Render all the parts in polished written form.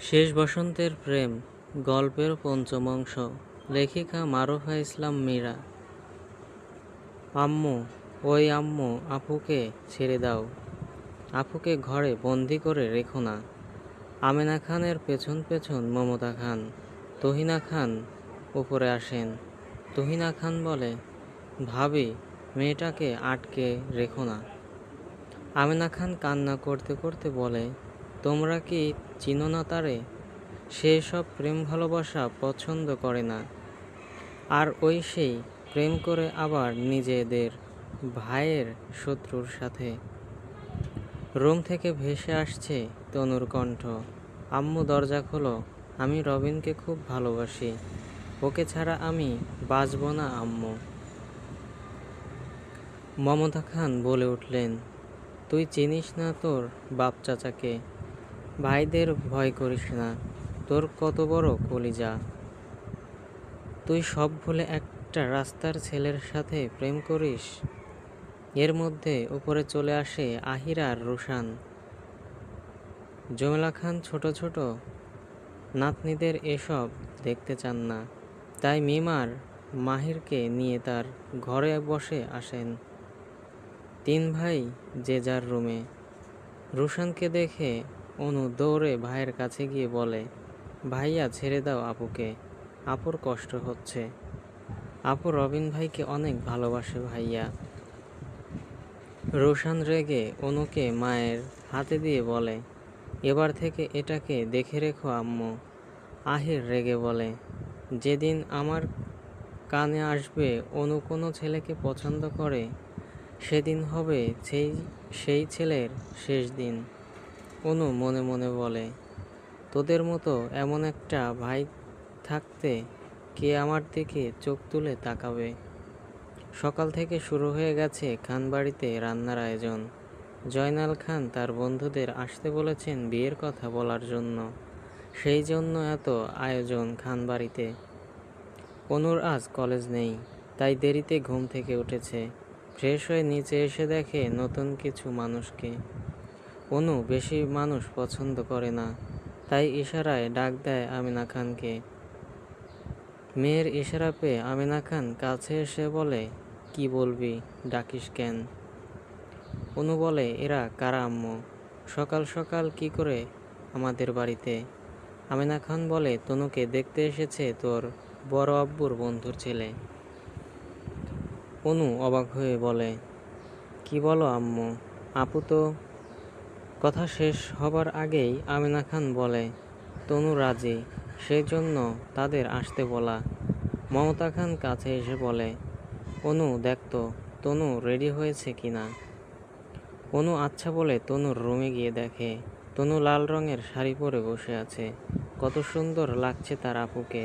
শেষ বসন্তের প্রেম গল্পের পঞ্চম অংশ। লেখিকা মারুফা ইসলাম মীরা। আম্মু, ওই আম্মু, আপুকে ছেড়ে দাও। আপুকে ঘরে বন্দি করে রেখো না। আমেনা খানের পেছন পেছন মমতা খান, তুহিনা খান উপরে আসেন। তুহিনা খান বলে, ভাবি, মেয়েটাকে আটকে রেখো না। আমেনা খান কান্না করতে করতে বলে, তোমরা কি চিনো না তারে? সে সব প্রেম ভালোবাসা পছন্দ করে না। আর ওই সেই প্রেম করে আবার নিজেদের ভাইয়ের শত্রুর সাথে। রুম থেকে ভেসে আসছে তনুর কণ্ঠ, আম্মু দরজা খোলো, আমি রবিনকে খুব ভালোবাসি, ওকে ছাড়া আমি বাঁচব না আম্মু। মমতা খান বলে উঠলেন, তুই চিনিস না তোর বাপ চাচাকে, ভাইদের ভয় করিস না, তোর কত বড় কলিজা। তুই সব ভুলে একটা রাস্তার ছেলের সাথে প্রেম করিস। এর মধ্যে উপরে চলে আসে আহির আর রুশান। জমেলা খান ছোট ছোট নাতনিদের এসব দেখতে চান না, তাই মিমার মাহিরকে নিয়ে তার ঘরে বসে আসেন। তিন ভাই যে যার রুমে। রুশানকে দেখে অনু দৌড়ে ভাইয়ের কাছে গিয়ে বলে, ভাইয়া ছেড়ে দাও আপুকে, আপুর কষ্ট হচ্ছে। আপু রবিন ভাইকে অনেক ভালোবাসে ভাইয়া। রোশান রেগে অনুকে মায়ের হাতে দিয়ে বলে, এবার থেকে এটাকে দেখে রেখো আম্মু। আহির রেগে বলে, যেদিন আমার কানে আসবে অনু কোনো ছেলেকে পছন্দ করে, সেদিন হবে সেই ছেলের শেষ দিন। অনু মনে মনে বলে, তোদের মতো এমন একটা ভাই থাকতে কে আমার দিকে চোখ তুলে তাকাবে। সকাল থেকে শুরু হয়ে গেছে খানবাড়িতে রান্নার আয়োজন। জয়নাল খান তার বন্ধুদের আসতে বলেছেন বিয়ের কথা বলার জন্য, সেই জন্য এত আয়োজন খানবাড়িতে। অনুর আজ কলেজ নেই, তাই দেরিতে ঘুম থেকে উঠেছে। ফ্রেশ হয়ে নিচে এসে দেখে নতুন কিছু মানুষকে। অনু বেশি মানুষ পছন্দ করে না, তাই ইশারায় ডাক দেয় আমিনা খানকে। মেয়ের ইশারা পেয়ে আমিনা খান কাছে এসে বলে, কি বলবি, ডাকিস কেন? অনু বলে, এরা কারা আম্মু, সকাল সকাল কি করে আমাদের বাড়িতে? আমিনা খান বলে, তনুকে দেখতে এসেছে তোর বড় আব্বুর বন্ধুর ছেলে। অনু অবাক হয়ে বলে, কি বলো আম্মু? আপু তো। কথা শেষ হবার আগেই আমিনা খান বলে, তনু রাজি, সেজন্য তাদের আসতে বলা। মমতা খান কাছে এসে বলে, অনু দেখতো তনু রেডি হয়েছে কিনা। অনু আচ্ছা বলে তনুর রুমে গিয়ে দেখে তনু লাল রঙের শাড়ি পরে বসে আছে। কত সুন্দর লাগছে তার আপুকে।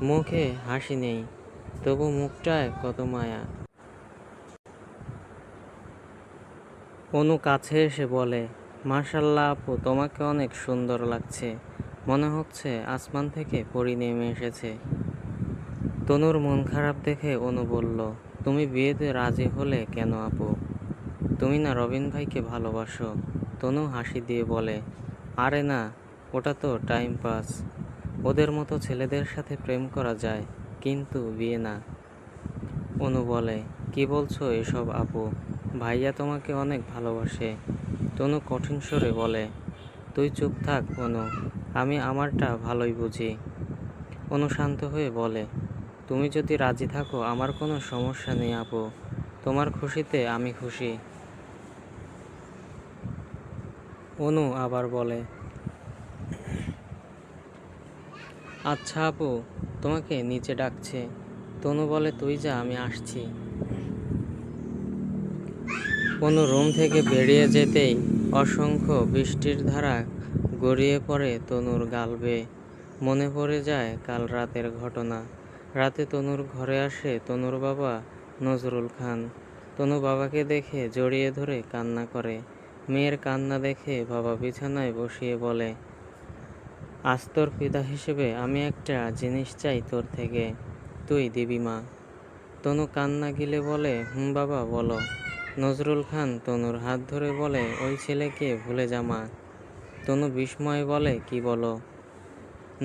মুখে হাসি নেই, তবু মুখটায় কত মায়া। অনু কাছে এসে বলে, মাশাল্লাহ আপু, তোমাকে অনেক সুন্দর লাগছে, মনে হচ্ছে আসমান থেকে পরী নেমে এসেছে। তনুর মন খারাপ দেখে অনু বলল, তুমি বিয়েতে রাজি হলে কেন আপু? তুমি না রবিন ভাইকে ভালোবাসো? তনু হাসি দিয়ে বলে, আরে না, ওটা তো টাইম পাস। ওদের মতো ছেলেদের সাথে প্রেম করা যায়, কিন্তু বিয়ে না। অনু বলে, কি বলছো এসব আপু? ভাইয়া তোমাকে অনেক ভালোবাসে। তনু কঠিন স্বরে বলে, তুই চুপ থাক অনু, আমি আমারটা ভালোই বুঝি। অনু শান্ত হয়ে বলে, তুমি যদি রাজি থাকো আমার কোনো সমস্যা নেই আপু, তোমার খুশিতে আমি খুশি। অনু আবার বলে, আচ্ছা আপু, তোমাকে নিচে ডাকছে। তনু বলে, তুই যা, আমি আসছি। অনু রুম থেকে বেরিয়ে যেতেই অসংখ্য বৃষ্টির ধারা গড়িয়ে পড়ে তনুর গাল বেয়ে। মনে পড়ে যায় কাল রাতের ঘটনা। রাতে তনুর ঘরে আসে তনুর বাবা নজরুল খান। তনু বাবাকে দেখে জড়িয়ে ধরে কান্না করে। মেয়ের কান্না দেখে বাবা বিছানায় বসিয়ে বলে, আজ তোর পিতা হিসেবে আমি একটা জিনিস চাই তোর থেকে, তুই দিবি মা। তনু কান্না গিলে বলে, হুম বাবা বলো। নজরুল খান তনুর হাত ধরে বলে, ওই ছেলেকে ভুলে যা মা। তনু বিস্ময়ে বলে, কি বলো?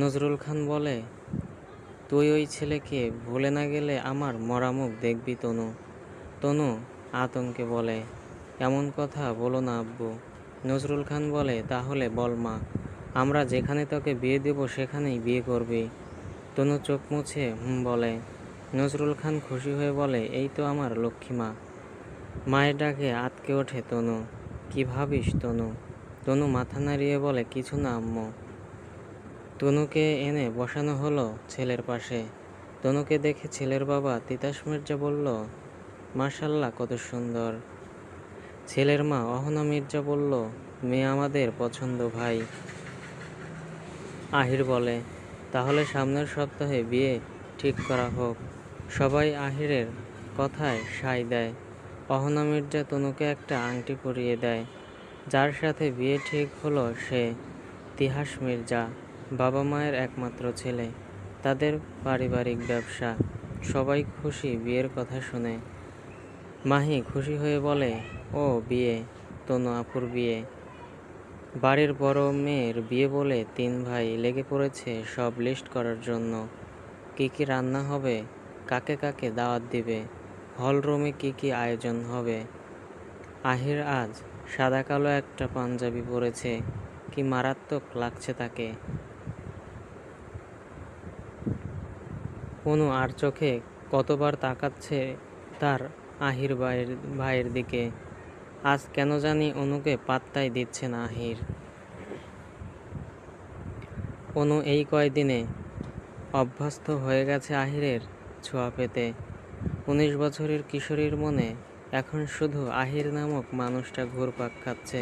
নজরুল খান বলে, তুই ওই ছেলেকে ভুলে না গেলে আমার মরা মুখ দেখবি তনু। তনু আতঙ্কে বলে, এমন কথা বলো না আব্বু। নজরুল খান বলে, তাহলে বল মা, আমরা যেখানে তোকে বিয়ে দেব সেখানেই বিয়ে করবি। তনু চোখ মুছে বলে। নজরুল খান খুশি হয়ে বলে, এই তো আমার লক্ষ্মী মা। মায়ের ডাকে আঁতকে ওঠে তনু। কি ভাবিস তনু? তনু মাথা নাড়িয়ে বলে, কিছু না আম্মু। তনুকে এনে বসানো হলো ছেলের পাশে। তনুকে দেখে ছেলের বাবা তিতাস মির্জা বলল, মাশাল্লাহ, কত সুন্দর। ছেলের মা অহনা মির্জা বলল, মেয়ে আমাদের পছন্দ ভাই। আহির বলে, তাহলে সামনের সপ্তাহে বিয়ে ঠিক করা হোক। সবাই আহিরের কথায় সায় দেয়। অহনা মির্জা তনুকে একটা আংটি পরিয়ে দেয়। যার সাথে বিয়ে ঠিক হলো সে তিহাস মির্জা, বাবা মায়ের একমাত্র ছেলে। তাদের পারিবারিক ব্যবসা। সবাই খুশি বিয়ের কথা শুনে। মাহি খুশি হয়ে বলে, ও বিয়ে, তনু আপুর বিয়ে। বাড়ির বড় মেয়ের বিয়ে বলে 3 ভাই লেগে পড়েছে সব লিস্ট করার জন্য। কি কি রান্না হবে, কাকে কাকে দাওয়াত দিবে, হলরুমে কি কি আয়োজন হবে। আহির আজ সাদা কালো একটা পাঞ্জাবি পরেছে, কি মারাত্মক লাগছে তাকে। অনু আর চোখে কতবার তাকাচ্ছে তার আহির ভাইয়ের দিকে। আজ কেন জানি অনুকে পাত্তাই দিচ্ছে না আহির। অনু এই কয়দিনে অভ্যস্ত হয়ে গেছে আহিরের ছোঁয়া পেতে। 19 বছরের কিশোরীর মনে এখন শুধু আহির নামক মানুষটা ঘুরপাক খাচ্ছে।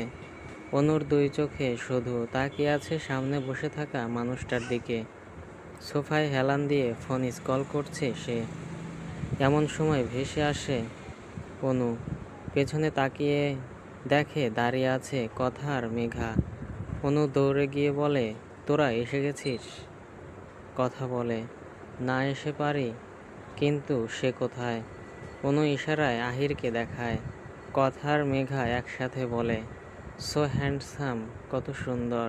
অনুর 2 চোখে শুধু তাকিয়ে আছে সামনে বসে থাকা মানুষটার দিকে। সোফায় হেলান দিয়ে ফোন স্ক্রল করছে সে। এমন সময় ভেসে আসে অনু। পেছনে তাকিয়ে দেখে দাঁড়িয়ে আছে কথা আর মেঘা। অনু দৌড়ে গিয়ে বলে, তোরা এসে গেছিস? কথা বলে, না এসে পারি, কিন্তু সে কোথায়? অনু ইশারায় আহিরকে দেখায়। কথা আর মেঘা একসাথে বলে, সো হ্যান্ডসাম, কত সুন্দর,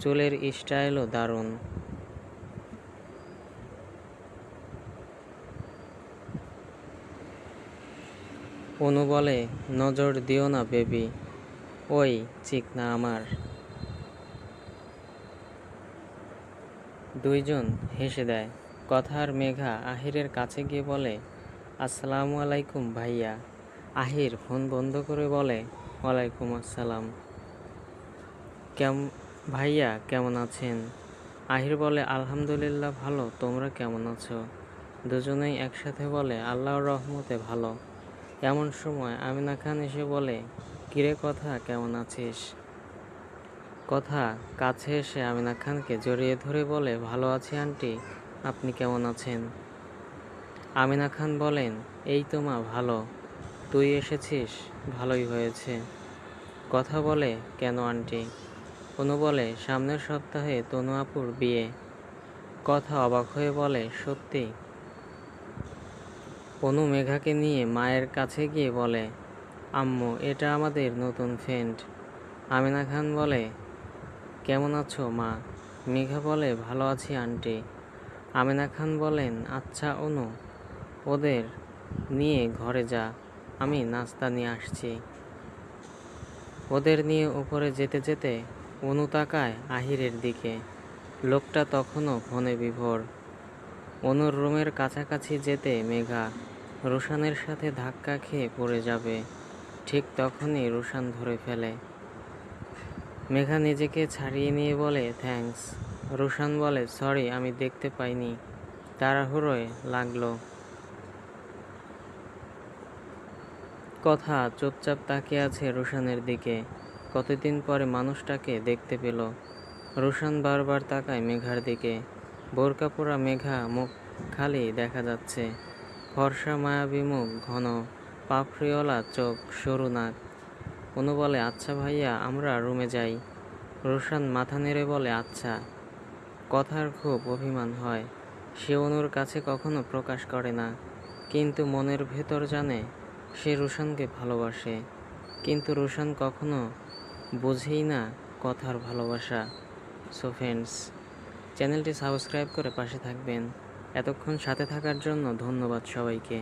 চুলের স্টাইলও দারুণ। অনু বলে, নজর দিও না বেবি, ওই চিকনা আমার। দুইজন হেসে দেয়। কথা আর মেঘা আহিরের কাছে গিয়ে বলে, আসসালামু আলাইকুম ভাইয়া। আহির ফোন বন্ধ করে বলে, ওয়ালাইকুম আসসালাম। ভাইয়া কেমন আছেন? আহির বলে, আলহামদুলিল্লাহ ভালো, তোমরা কেমন আছো? দুজনেই একসাথে বলে, আল্লাহর রহমতে ভালো। এমন সময় আমিনা খান এসে বলে, কিরে কথা, কেমন আছিস? কথা কাছে এসে আমিনা খানকে জড়িয়ে ধরে বলে, ভালো আছি আন্টি, আপনি কেমন আছেন? আমিনা খান বলেন, এই তো মা ভালো, তুই এসেছিস, ভালোই হয়েছে। কথা বলে, কেন আন্টি? অনু বলে, সামনের সপ্তাহে তনু আপুর বিয়ে। কথা অবাক হয়ে বলে, সত্যি? অনু মেঘাকে নিয়ে মায়ের কাছে গিয়ে বলে, আম্মু, এটা আমাদের নতুন ফ্রেন্ড। আমিনা খান বলে, কেমন আছো মা? মেঘা বলে, ভালো আছি আন্টি। আমিনা খান বলেন, আচ্ছা অনু, ওদের নিয়ে ঘরে যা, আমি নাস্তা নিয়ে আসছি। ওদের নিয়ে উপরে যেতে যেতে অনু তাকায় আহিরের দিকে। লোকটা তখনও ফোনে বিভোর। অনুর রুমের কাছাকাছি যেতে মেঘা রুশানের সাথে ধাক্কা খেয়ে পড়ে যাবে। ঠিক তখনই রুশান ধরে ফেলে। মেঘা নিজেকে ছাড়িয়ে নিয়ে বলে, থ্যাঙ্কস। রুশান বলে, সরি, আমি দেখতে পাইনি, তাড়াহুড়োয় লাগলো। কথা চুপচাপ তাকিয়ে আছে রুশানের দিকে। কতদিন পরে মানুষটাকে দেখতে পেল। রুশান বারবার তাকায় মেঘার দিকে। বোরকা পরা মেঘা, মুখ খালি দেখা যাচ্ছে। ফর্সা মায়াবী মুখ, ঘন পাপড়িওয়ালা চোখ, সরু নাক। অনু বলে, আচ্ছা ভাইয়া, আমরা রুমে যাই। রুশান মাথা নেড়ে বলে, আচ্ছা। কথার খুব অভিমান হয়। সে অনুর কাছে কখনো প্রকাশ করে না, কিন্তু মনের ভেতর জানে সে রুশানকে ভালোবাসে। কিন্তু রুশান কখনো বোঝেই না কথার ভালোবাসা। সো ফ্রেন্ডস, চ্যানেলটি সাবস্ক্রাইব করে পাশে থাকবেন। এতক্ষণ সাথে থাকার জন্য ধন্যবাদ সবাইকে।